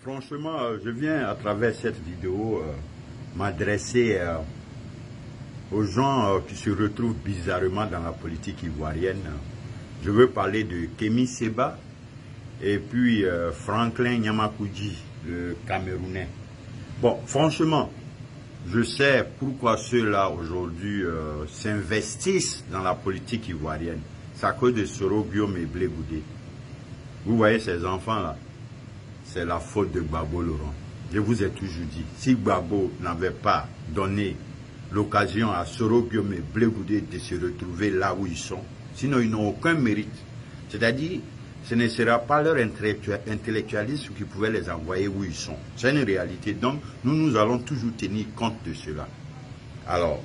Franchement, je viens à travers cette vidéo m'adresser aux gens qui se retrouvent bizarrement dans la politique ivoirienne. Je veux parler de Kémy Séba et puis Franklin Nyamakoudji, le Camerounais. Bon, franchement, je sais pourquoi ceux-là aujourd'hui s'investissent dans la politique ivoirienne. C'est à cause de Soro Guillaume et Blé Goudé. Vous voyez ces enfants-là, c'est la faute de Gbagbo Laurent. Je vous ai toujours dit, si Gbagbo n'avait pas donné l'occasion à Soro Guillaume et Blé Goudé de se retrouver là où ils sont, sinon ils n'ont aucun mérite. C'est-à-dire, ce ne sera pas leur intellectualisme qui pouvait les envoyer où ils sont. C'est une réalité. Donc, nous allons toujours tenir compte de cela. Alors,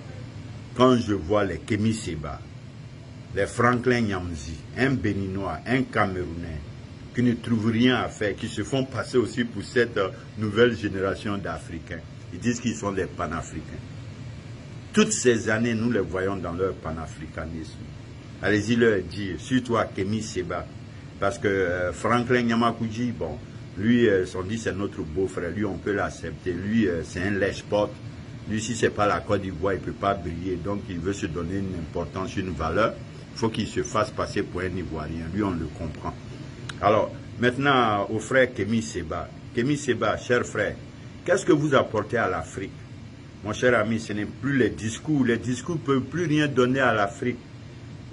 quand je vois les Kémy Séba, les Franklin Nyamzi, un Béninois, un Camerounais, qui ne trouvent rien à faire, qui se font passer aussi pour cette nouvelle génération d'Africains. Ils disent qu'ils sont des panafricains. Toutes ces années, nous les voyons dans leur panafricanisme. Allez-y leur dire, surtout à Kémy Séba, parce que Franklin Nyamakoudji, bon, lui, on dit c'est notre beau-frère, lui on peut l'accepter, lui c'est un lèche-porte, lui si c'est pas la Côte d'Ivoire, il peut pas briller, donc il veut se donner une importance, une valeur, il faut qu'il se fasse passer pour un Ivoirien, lui on le comprend. Alors, maintenant au frère Kémy Séba. Kémy Séba, cher frère, qu'est-ce que vous apportez à l'Afrique? Mon cher ami, ce n'est plus les discours ne peuvent plus rien donner à l'Afrique.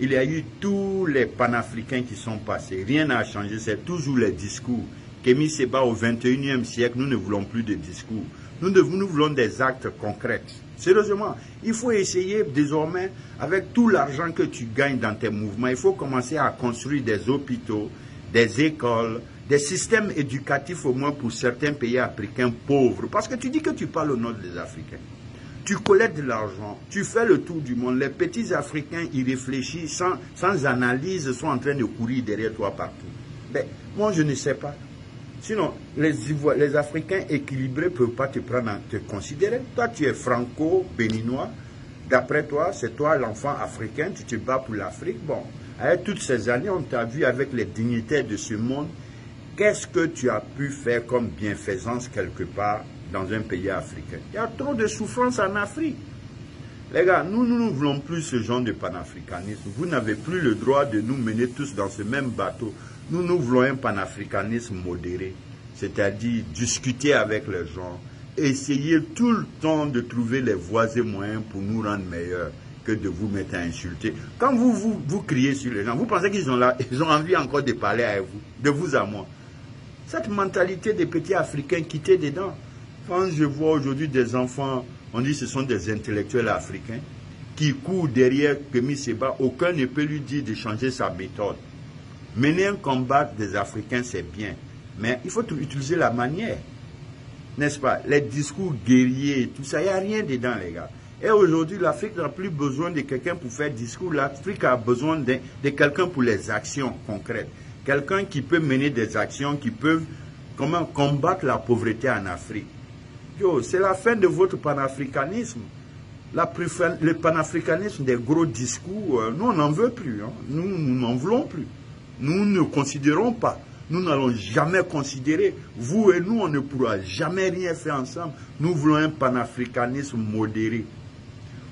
Il y a eu tous les panafricains qui sont passés. Rien n'a changé, c'est toujours les discours. Kémy Séba, au 21e siècle, nous ne voulons plus de discours. Nous voulons des actes concrets. Sérieusement, il faut essayer désormais, avec tout l'argent que tu gagnes dans tes mouvements, il faut commencer à construire des hôpitaux, des écoles, des systèmes éducatifs au moins pour certains pays africains pauvres. Parce que tu dis que tu parles au nom des Africains. Tu collectes de l'argent, tu fais le tour du monde. Les petits Africains y réfléchissent sans analyse, sont en train de courir derrière toi partout. Ben, moi, je ne sais pas. Sinon, les Africains équilibrés ne peuvent pas te prendre à te considérer. Toi, tu es franco-béninois. D'après toi, c'est toi l'enfant africain, tu te bats pour l'Afrique. Bon, avec toutes ces années, on t'a vu avec les dignitaires de ce monde. Qu'est-ce que tu as pu faire comme bienfaisance quelque part dans un pays africain? Il y a trop de souffrance en Afrique. Les gars, nous ne voulons plus ce genre de panafricanisme. Vous n'avez plus le droit de nous mener tous dans ce même bateau. Nous voulons un panafricanisme modéré, c'est-à-dire discuter avec les gens, essayer tout le temps de trouver les voies et moyens pour nous rendre meilleurs que de vous mettre à insulter. Quand vous criez sur les gens, vous pensez qu'ils sont là, ils ont envie encore de parler à vous, de vous à moi. Cette mentalité des petits Africains, quittez dedans. Quand je vois aujourd'hui des enfants, on dit que ce sont des intellectuels africains, qui courent derrière Kémy Séba, aucun ne peut lui dire de changer sa méthode. Mener un combat des Africains, c'est bien, mais il faut utiliser la manière. N'est-ce pas? Les discours guerriers, tout ça, il n'y a rien dedans, les gars. Et aujourd'hui, l'Afrique n'a plus besoin de quelqu'un pour faire discours. L'Afrique a besoin de quelqu'un pour les actions concrètes. Quelqu'un qui peut mener des actions qui peuvent combattre la pauvreté en Afrique. Yo, c'est la fin de votre panafricanisme. Le panafricanisme des gros discours, nous on n'en veut plus. Hein. Nous n'en voulons plus. Nous ne considérons pas. Nous n'allons jamais considérer. Vous et nous, on ne pourra jamais rien faire ensemble. Nous voulons un panafricanisme modéré,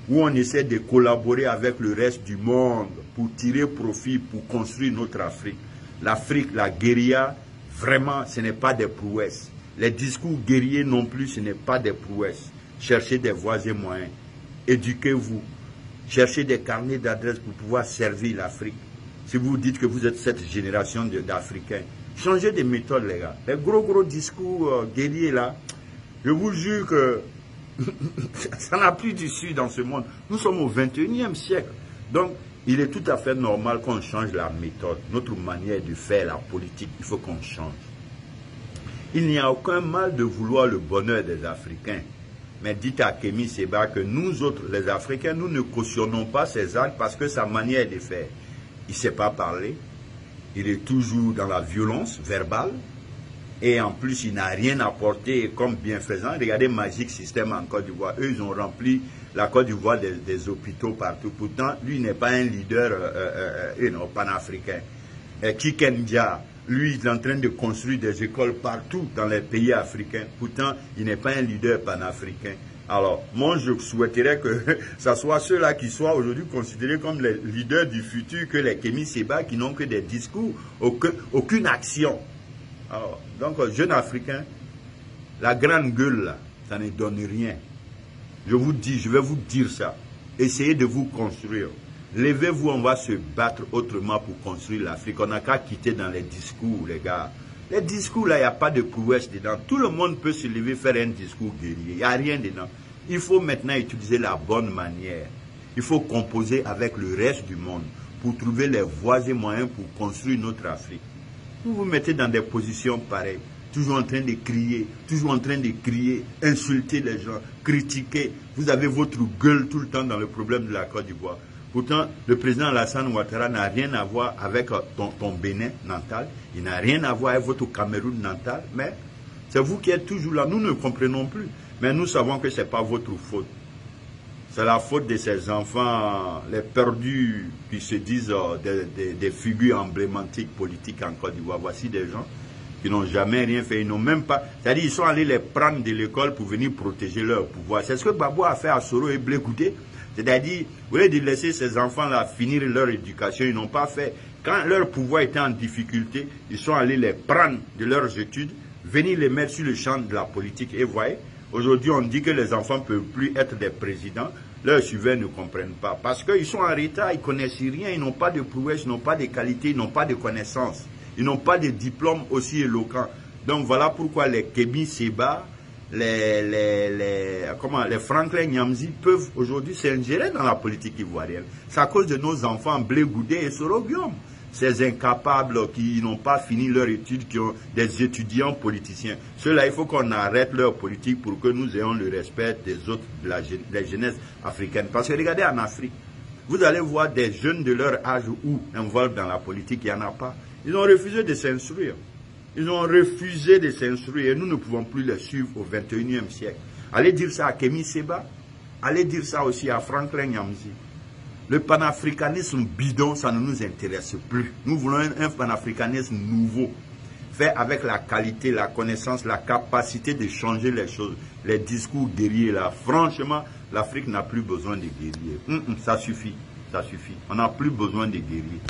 où on essaie de collaborer avec le reste du monde pour tirer profit, pour construire notre Afrique. L'Afrique, la guérilla, vraiment, ce n'est pas des prouesses. Les discours guerriers non plus, ce n'est pas des prouesses. Cherchez des voies et moyens. Éduquez-vous. Cherchez des carnets d'adresses pour pouvoir servir l'Afrique. Si vous dites que vous êtes cette génération d'Africains, changez de méthode, les gars. Les gros discours guerriers, là, je vous jure que ça n'a plus d'issue dans ce monde. Nous sommes au 21e siècle. Donc, il est tout à fait normal qu'on change la méthode. Notre manière de faire la politique, il faut qu'on change. Il n'y a aucun mal de vouloir le bonheur des Africains. Mais dites à Kémy Séba que nous autres, les Africains, nous ne cautionnons pas ces actes parce que sa manière de faire, il ne sait pas parler, il est toujours dans la violence verbale, et en plus, il n'a rien apporté comme bienfaisant. Regardez Magic System en Côte d'Ivoire, eux, ils ont rempli la Côte d'Ivoire des hôpitaux partout. Pourtant, lui n'est pas un leader panafricain. Kikendia Lui, il est en train de construire des écoles partout dans les pays africains. Pourtant, il n'est pas un leader panafricain. Alors, moi, je souhaiterais que ce soit ceux-là qui soient aujourd'hui considérés comme les leaders du futur, que les Kémi Séba qui n'ont que des discours, aucune action. Alors, donc, jeunes Africains, la grande gueule, là, ça ne donne rien. Je vous dis, je vais vous dire ça. Essayez de vous construire. Levez-vous, on va se battre autrement pour construire l'Afrique. On n'a qu'à quitter dans les discours, les gars. Les discours, là, il n'y a pas de prouesse dedans. Tout le monde peut se lever, faire un discours guerrier. Il n'y a rien dedans. Il faut maintenant utiliser la bonne manière. Il faut composer avec le reste du monde pour trouver les voies et moyens pour construire notre Afrique. Vous vous mettez dans des positions pareilles, toujours en train de crier, toujours en train de crier, insulter les gens, critiquer. Vous avez votre gueule tout le temps dans le problème de la Côte d'Ivoire. Pourtant, le président Alassane Ouattara n'a rien à voir avec ton Bénin natal. Il n'a rien à voir avec votre Cameroun natal. Mais c'est vous qui êtes toujours là. Nous ne comprenons plus. Mais nous savons que ce n'est pas votre faute. C'est la faute de ces enfants, les perdus qui se disent des figures emblématiques politiques en Côte d'Ivoire. Voici des gens qui n'ont jamais rien fait. Ils n'ont même pas... C'est-à-dire qu'ils sont allés les prendre de l'école pour venir protéger leur pouvoir. C'est ce que Gbagbo a fait à Soro et Blé Goudé. C'est-à-dire, vous voulez laisser ces enfants-là finir leur éducation, ils n'ont pas fait. Quand leur pouvoir était en difficulté, ils sont allés les prendre de leurs études, venir les mettre sur le champ de la politique. Et vous voyez, aujourd'hui, on dit que les enfants ne peuvent plus être des présidents. Leurs suiveurs ne comprennent pas. Parce qu'ils sont en retard, ils ne connaissent rien, ils n'ont pas de prouesse, ils n'ont pas de qualité, ils n'ont pas de connaissances. Ils n'ont pas de diplôme aussi éloquent. Donc voilà pourquoi les Kémi Séba, les Franklin Nyamzi peuvent aujourd'hui s'ingérer dans la politique ivoirienne. C'est à cause de nos enfants Blé Goudé et Soro Guillaume. Ces incapables qui n'ont pas fini leur étude, qui ont des étudiants politiciens. Ceux-là, il faut qu'on arrête leur politique pour que nous ayons le respect des autres, de la jeunesse africaine. Parce que regardez en Afrique, vous allez voir des jeunes de leur âge où involvent dans la politique, il n'y en a pas. Ils ont refusé de s'instruire. Ils ont refusé de s'instruire et nous ne pouvons plus les suivre au XXIe siècle. Allez dire ça à Kémi Séba, allez dire ça aussi à Franklin Nyamzi. Le panafricanisme bidon, ça ne nous intéresse plus. Nous voulons un panafricanisme nouveau, fait avec la qualité, la connaissance, la capacité de changer les choses. Les discours guerriers là, franchement, l'Afrique n'a plus besoin de guerriers. Ça suffit, ça suffit. On n'a plus besoin de guerriers.